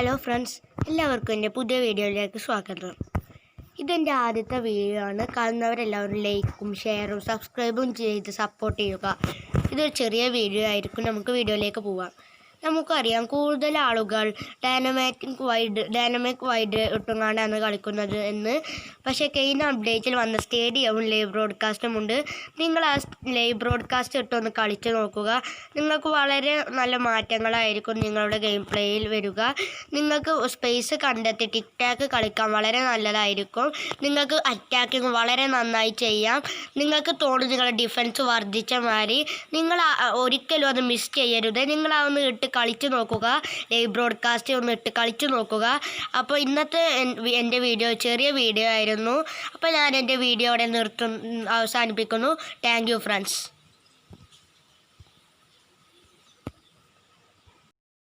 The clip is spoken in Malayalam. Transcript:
ഹലോ ഫ്രണ്ട്സ്, എല്ലാവർക്കും എൻ്റെ പുതിയ വീഡിയോയിലേക്ക് സ്വാഗതം. ഇതെൻ്റെ ആദ്യത്തെ വീഡിയോ ആണ്. കാണുന്നവരെല്ലാവരും ലൈക്കും ഷെയറും സബ്സ്ക്രൈബും ചെയ്ത് സപ്പോർട്ട് ചെയ്യുക. ഇതൊരു ചെറിയ വീഡിയോ ആയിരിക്കും. നമുക്ക് വീഡിയോയിലേക്ക് പോവാം. നമുക്കറിയാം, കൂടുതൽ ആളുകൾ ഡൈനാമിക് വൈഡ് ഇട്ടുകൊണ്ടാണ് കളിക്കുന്നത് എന്ന്. പക്ഷേ കഴിഞ്ഞ അപ്ഡേറ്റിൽ വന്ന സ്റ്റേഡിയവും ലൈവ് ബ്രോഡ്കാസ്റ്റും ഉണ്ട്. നിങ്ങൾ ആ ലൈവ് ബ്രോഡ്കാസ്റ്റ് ഇട്ടൊന്ന് കളിച്ച് നോക്കുക. നിങ്ങൾക്ക് വളരെ നല്ല മാറ്റങ്ങളായിരിക്കും നിങ്ങളുടെ ഗെയിം പ്ലേയിൽ വരിക. നിങ്ങൾക്ക് സ്പേസ് കണ്ടെത്തി ടിക് ടാക്ക് കളിക്കാൻ വളരെ നല്ലതായിരിക്കും. നിങ്ങൾക്ക് അറ്റാക്കിങ് വളരെ നന്നായി ചെയ്യാം. നിങ്ങൾക്ക് തോന്നുന്നു നിങ്ങളുടെ ഡിഫൻസ് വർദ്ധിച്ച മാതിരി. നിങ്ങൾ ഒരിക്കലും അത് മിസ് ചെയ്യരുത്. നിങ്ങൾ അതൊന്ന് ഇട്ട് കളിച്ചു നോക്കുക. ലൈവ് ബ്രോഡ്കാസ്റ്റ് ഒന്ന് ഇട്ട് കളിച്ചു നോക്കുക. അപ്പോൾ ഇന്നത്തെ എൻ്റെ വീഡിയോ ചെറിയ വീഡിയോ ആയിരുന്നു. അപ്പോൾ ഞാൻ എൻ്റെ വീഡിയോ അവിടെ അവസാനിപ്പിക്കുന്നു. Thank you friends.